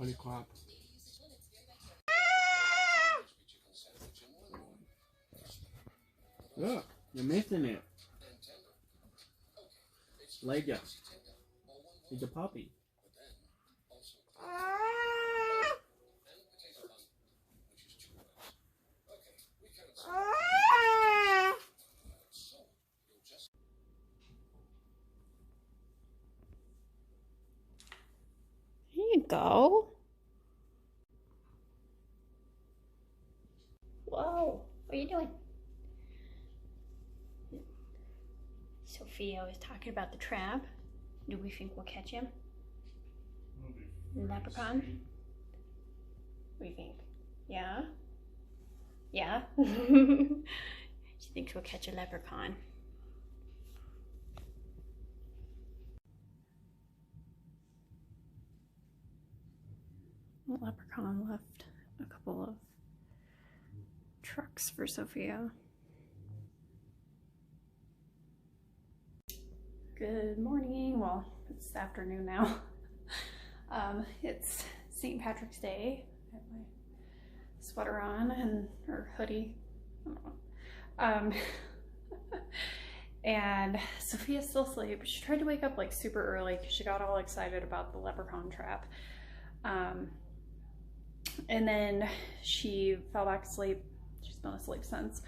Honey clap. Look, you're missing it. Leia. He's a puppy. Here you go. Whoa, what are you doing? Sophia was talking about the trap. Do we think we'll catch him? Leprechaun? What do you think? Yeah? Yeah? She thinks we'll catch a leprechaun. The leprechaun left a couple of trucks for Sophia. Good morning. Well, it's afternoon now. It's St. Patrick's Day. I have my sweater on and or hoodie. I don't know. And Sophia's still asleep. She tried to wake up like super early because she got all excited about the leprechaun trap. And then she fell back asleep. She's been asleep since.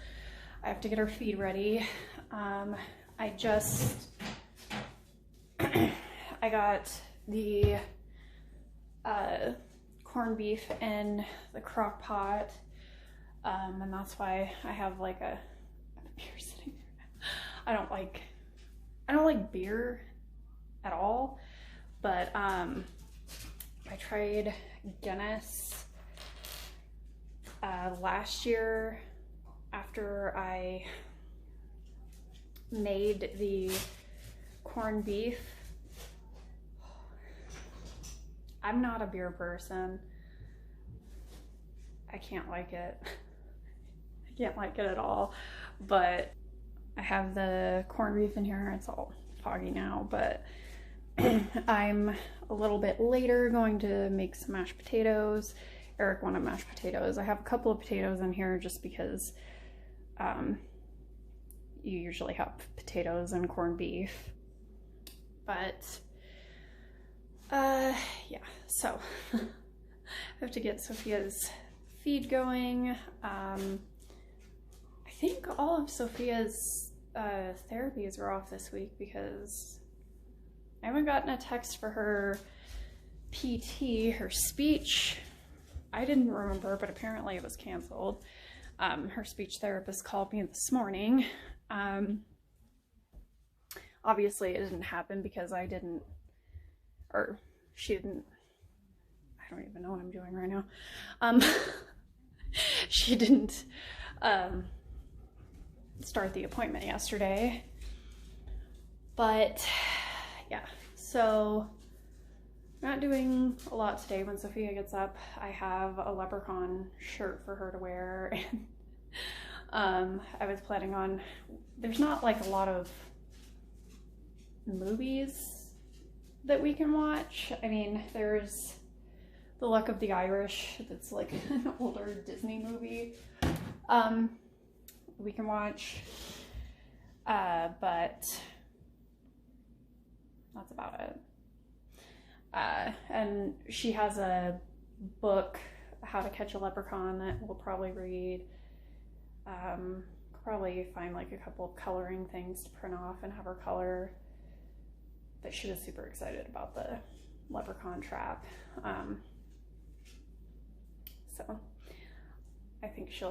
I have to get her feed ready. I got the corned beef in the crock pot, and that's why I have like a beer sitting there. I don't like beer at all, but I tried Guinness last year after I made the corned beef. I'm not a beer person. I can't like it. I can't like it at all. But I have the corned beef in here. It's all foggy now, but I'm a little bit later going to make some mashed potatoes. Eric wanted mashed potatoes. I have a couple of potatoes in here just because you usually have potatoes and corned beef. But yeah, so I have to get Sophia's feed going. I think all of Sophia's therapies are off this week because I haven't gotten a text for her PT, her speech. I didn't remember, but apparently it was canceled. Her speech therapist called me this morning. Obviously it didn't happen because she didn't, I don't even know what I'm doing right now. She didn't start the appointment yesterday, but yeah, so I'm not doing a lot today. When Sophia gets up, I have a leprechaun shirt for her to wear, and I was planning on, there's not like a lot of movies that we can watch. I mean, there's The Luck of the Irish, that's like an older Disney movie we can watch, but that's about it. And she has a book, How to Catch a Leprechaun, that we'll probably read. Probably find like a couple of coloring things to print off and have her color. But she was super excited about the leprechaun trap. So I think she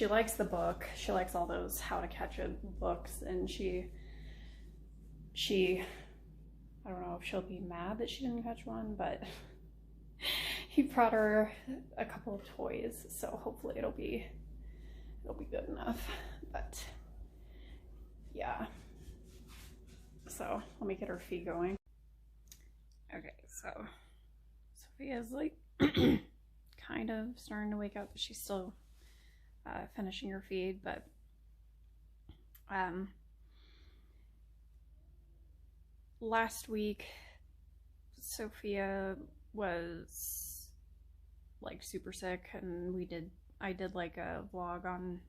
likes the book. She likes all those How to Catch a books, and she I don't know if she'll be mad that she didn't catch one, but he brought her a couple of toys, so hopefully it'll be good enough. But yeah, so let me get her feed going. Okay, so Sophia's like kind of starting to wake up, but she's still finishing her feed. But last week Sophia was like super sick, and I did like a vlog on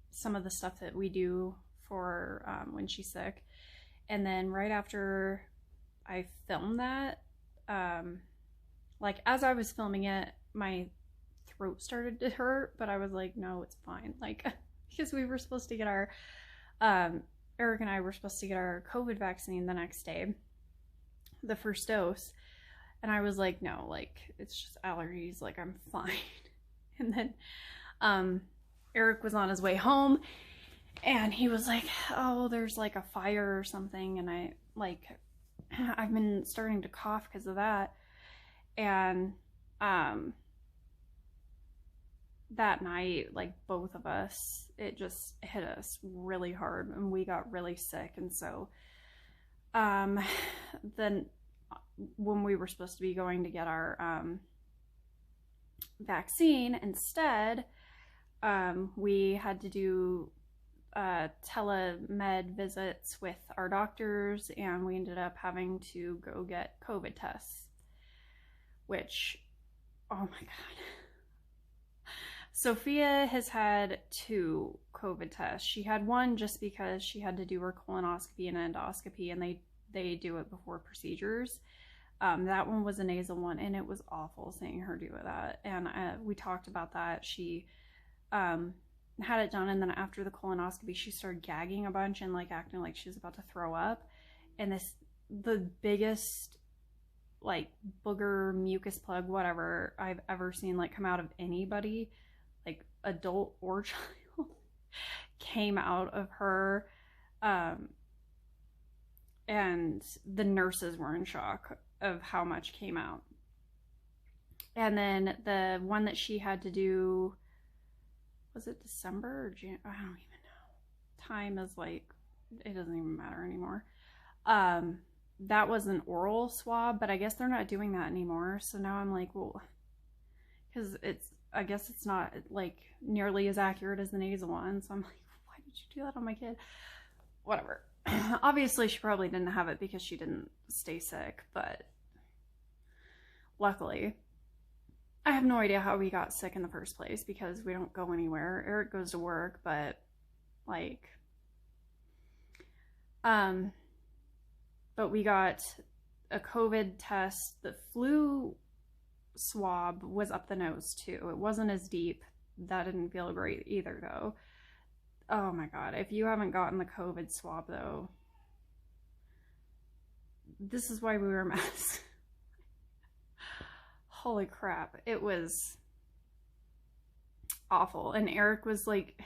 some of the stuff that we do for when she's sick. And then right after I filmed that, like as I was filming it, my throat started to hurt, but I was like, no, it's fine. Like, because we were supposed to get our, Eric and I were supposed to get our COVID vaccine the next day, the first dose. And I was like, no, like, it's just allergies. Like, I'm fine. And then, Eric was on his way home, and he was like, oh, there's like a fire or something. And I've been starting to cough because of that. And, that night, like both of us, it just hit us really hard and we got really sick. And so, then when we were supposed to be going to get our, vaccine instead, we had to do telemed visits with our doctors, and we ended up having to go get COVID tests, which, oh my god, Sophia has had 2 COVID tests. She had one just because she had to do her colonoscopy and endoscopy, and they do it before procedures. That one was a nasal one, and it was awful seeing her do that. And we talked about that. She had it done, and then after the colonoscopy, she started gagging a bunch and like acting like she was about to throw up. And the biggest like booger, mucus plug, whatever I've ever seen like come out of anybody, like adult or child, came out of her. And the nurses were in shock of how much came out. And then the one that she had to do, was it December or June? I don't even know. Time is like, it doesn't even matter anymore. That was an oral swab, but I guess they're not doing that anymore. So now I'm like, well, because I guess it's not like nearly as accurate as the nasal one. So I'm like, why did you do that on my kid? Whatever. Obviously she probably didn't have it because she didn't stay sick, but luckily, I have no idea how we got sick in the first place because we don't go anywhere. Eric goes to work, but like, but we got a COVID test. The flu swab was up the nose too. It wasn't as deep. That didn't feel great either though. Oh my god, if you haven't gotten the COVID swab though, this is why we wear masks. Holy crap, it was awful. And Eric was like,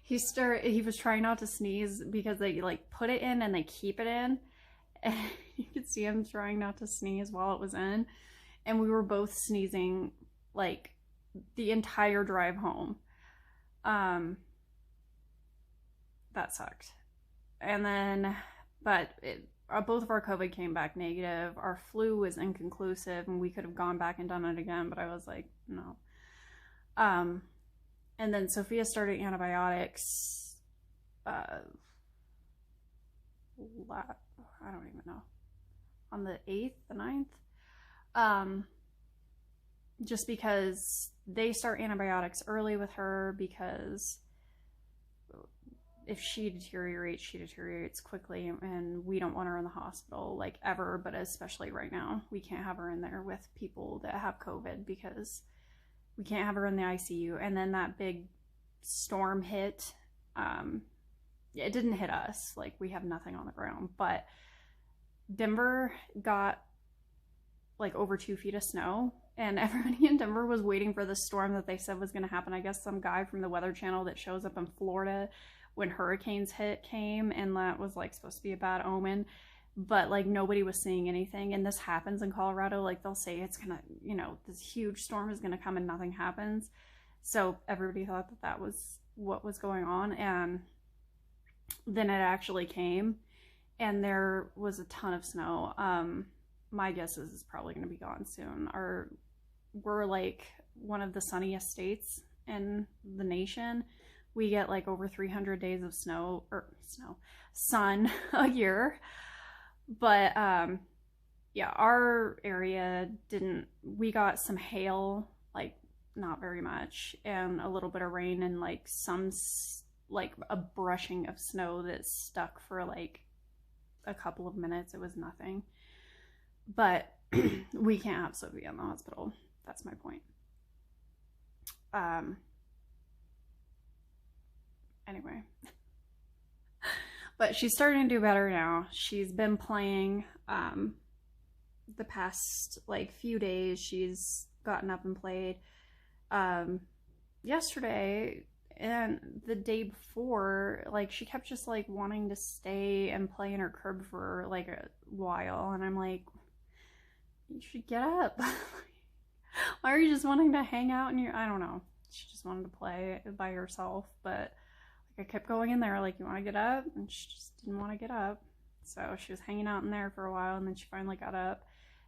he was trying not to sneeze because they like put it in and they keep it in, and you could see him trying not to sneeze while it was in, and we were both sneezing like the entire drive home. That sucked. And then, but both of our COVID came back negative. Our flu was inconclusive, and we could have gone back and done it again, but I was like, no. And then Sophia started antibiotics, I don't even know, on the 8th, the 9th, just because they start antibiotics early with her, because if she deteriorates quickly, and we don't want her in the hospital, like, ever, but especially right now. We can't have her in there with people that have COVID because we can't have her in the ICU. And then that big storm hit. It didn't hit us. Like, we have nothing on the ground. But Denver got, like, over 2 feet of snow. And everybody in Denver was waiting for the storm that they said was going to happen. I guess some guy from the Weather Channel that shows up in Florida when hurricanes hit came, and that was like supposed to be a bad omen, but like nobody was seeing anything. And this happens in Colorado, like they'll say it's gonna, you know, this huge storm is gonna come and nothing happens. So everybody thought that that was what was going on, and then it actually came, and there was a ton of snow. My guess is it's probably gonna be gone soon. We're like one of the sunniest states in the nation. We get like over 300 days of sun a year. But yeah, our area didn't, we got some hail, like not very much, and a little bit of rain, and like like a brushing of snow that stuck for like a couple of minutes. It was nothing. But we can't have Sophia in the hospital. That's my point. Anyway. But she's starting to do better now. She's been playing the past like few days. She's gotten up and played. Yesterday and the day before, like she kept just like wanting to stay and play in her crib for like a while, and I'm like, you should get up. Why are you just wanting to hang out in your, I don't know. She just wanted to play by herself, but like I kept going in there like, you want to get up? And she just didn't want to get up. So she was hanging out in there for a while, and then she finally got up,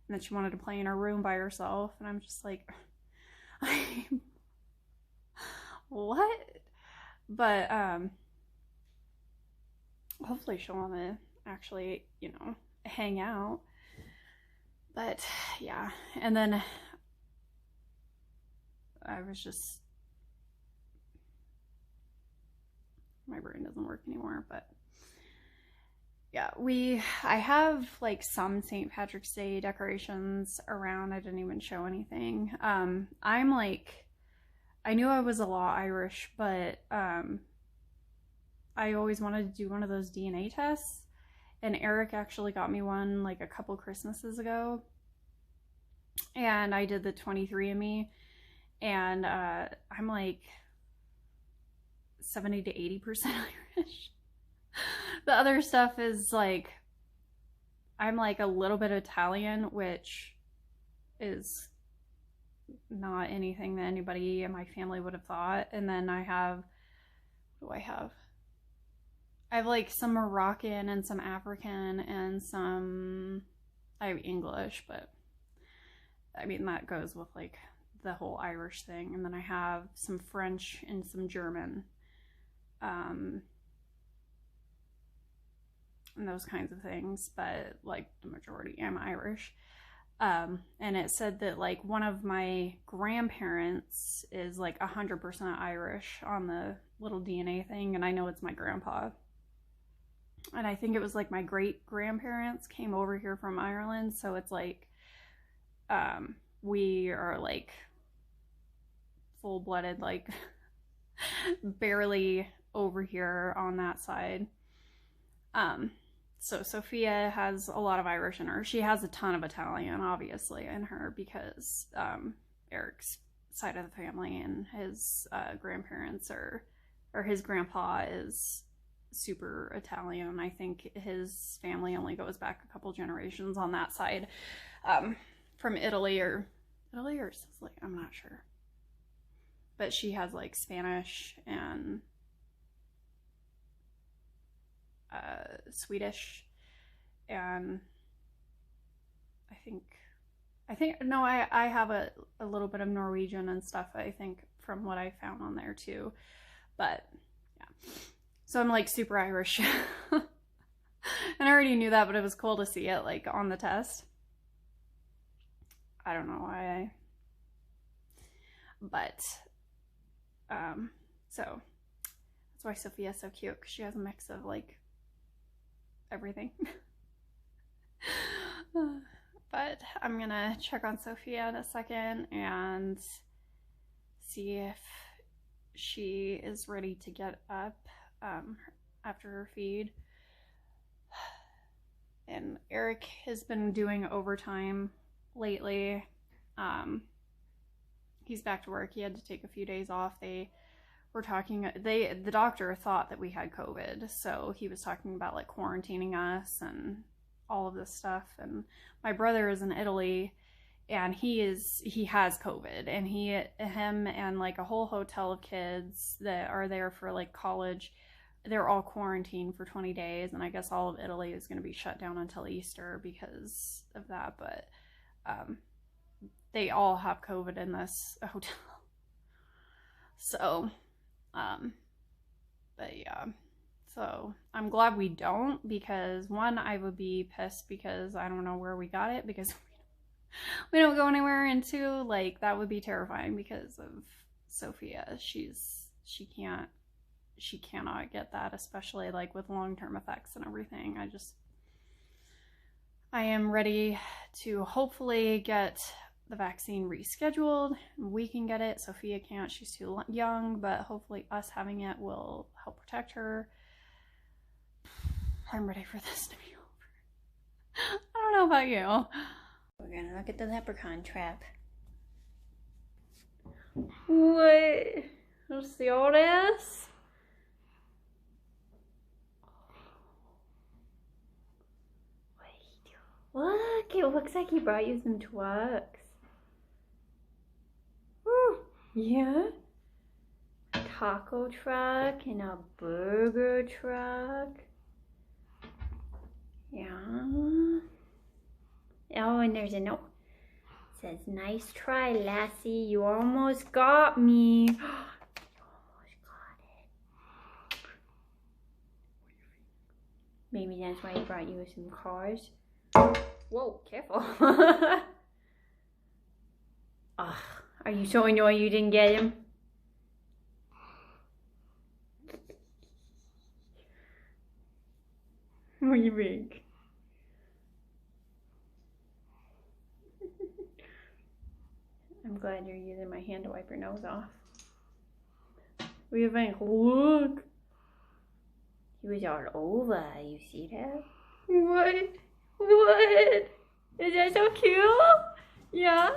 and then she wanted to play in her room by herself, and I'm just like, what? But hopefully she'll want to actually, you know, hang out. But yeah, and then I was just, my brain doesn't work anymore, but yeah, I have like some St. Patrick's Day decorations around. I didn't even show anything. I'm like, I knew I was a lot Irish, but I always wanted to do one of those DNA tests, and Eric actually got me one like a couple Christmases ago, and I did the 23andMe, and I'm like 70 to 80% Irish. The other stuff is like, I'm like a little bit Italian, which is not anything that anybody in my family would have thought. And then I have, what do I have? I have like some Moroccan and some African and some, I have English, but I mean that goes with like the whole Irish thing. And then I have some French and some German, and those kinds of things, but like the majority am Irish. And it said that like one of my grandparents is like 100% Irish on the little DNA thing, and I know it's my grandpa. And I think it was like my great grandparents came over here from Ireland, so it's like we are like full-blooded, like barely over here on that side. So Sophia has a lot of Irish in her. She has a ton of Italian, obviously, in her, because Eric's side of the family and his grandparents or his grandpa is super Italian. I think his family only goes back a couple generations on that side, from Italy or Sicily, I'm not sure. But she has like Spanish and Swedish, and I think no, I have a little bit of Norwegian and stuff, I think, from what I found on there too. But yeah, so I'm like super Irish. And I already knew that, but it was cool to see it like on the test. I don't know why, but so that's why Sophia's so cute, because she has a mix of like everything. But I'm gonna check on Sophia in a second and see if she is ready to get up after her feed. And Eric has been doing overtime lately. He's back to work. He had to take a few days off. The doctor thought that we had COVID, so he was talking about like quarantining us and all of this stuff. And my brother is in Italy, and he has COVID, and him and like a whole hotel of kids that are there for like college, they're all quarantined for 20 days, and I guess all of Italy is going to be shut down until Easter because of that. But they all have COVID in this hotel. So but yeah, So I'm glad we don't, because one, I would be pissed because I don't know where we got it, because we don't go anywhere, and two, like, that would be terrifying because of Sophia. She cannot get that, especially like with long-term effects and everything. I am ready to hopefully get the vaccine rescheduled. We can get it. Sophia can't. She's too young, but hopefully us having it will help protect her. I'm ready for this to be over. I don't know about you. We're gonna look at the leprechaun trap. What? Let's see all this? Look, it looks like he brought you some trucks. Yeah. Taco truck and a burger truck. Yeah. Oh, and there's a note. It says, "Nice try, lassie. You almost got me." You almost got it. Maybe that's why he brought you some cars. Whoa, careful. Ugh, are you so annoyed you didn't get him? What do you think? I'm glad you're using my hand to wipe your nose off. What do you think? Look! He was all over. You see that? What? What? Is that so cute? Yeah?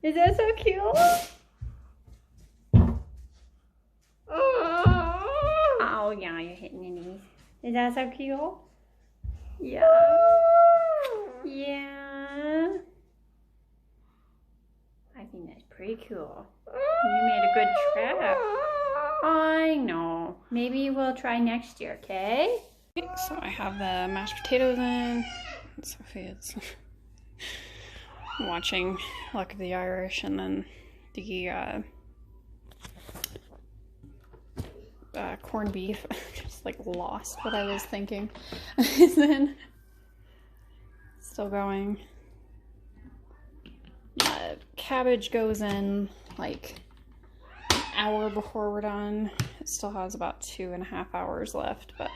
Is that so cute? Oh yeah, you're hitting your knees. Is that so cute? Yeah. Yeah. I think that's pretty cool. You made a good trap. I know. Maybe we'll try next year, okay? So I have the mashed potatoes in. Sophia's watching Luck of the Irish, and then the corned beef. Just like lost what I was thinking. And then still going. Cabbage goes in like an hour before we're done. It still has about 2.5 hours left, but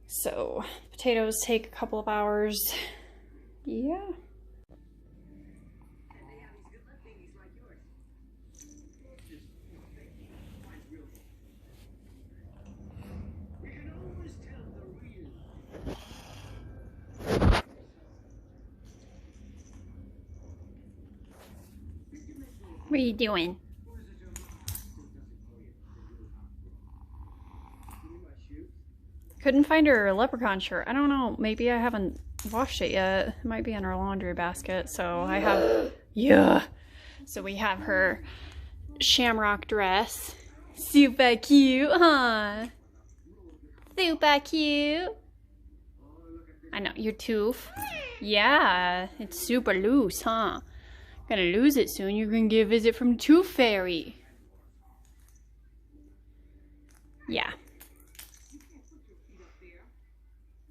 so potatoes take a couple of hours. Yeah. What are you doing? Couldn't find her leprechaun shirt. I don't know. Maybe I haven't washed it yet. It might be in our laundry basket. So I have... Yeah. So we have her shamrock dress. Super cute, huh? Super cute. I know. Your tooth. Yeah. It's super loose, huh? Gonna lose it soon. You're gonna get a visit from the Tooth Fairy. Yeah.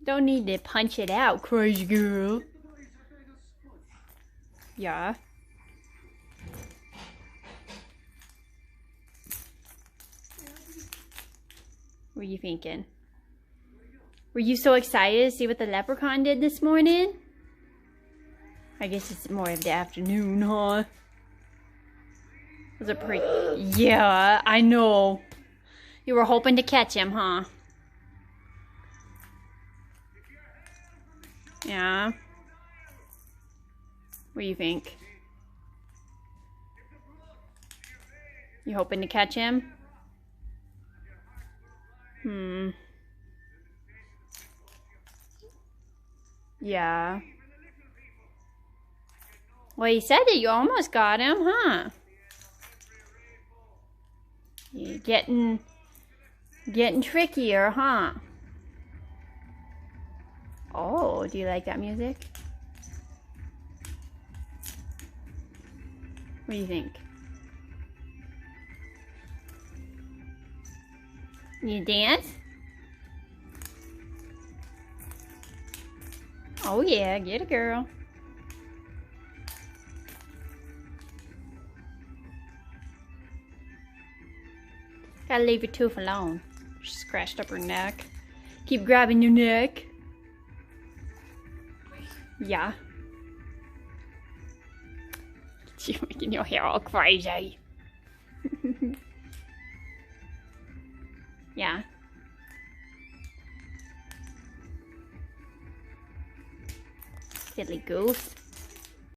Don't need to punch it out, crazy girl. Yeah. What are you thinking? Were you so excited to see what the leprechaun did this morning? I guess it's more of the afternoon, huh? Was it pretty? Yeah, I know. You were hoping to catch him, huh? Yeah. What do you think? You hoping to catch him? Yeah. Well, you said that you almost got him, huh? You're getting trickier, huh? Oh, do you like that music? What do you think? You dance? Oh yeah, get a girl. Gotta leave your tooth alone. She scratched up her neck. Keep grabbing your neck. Yeah. You're making your hair all crazy. Yeah. Silly goose.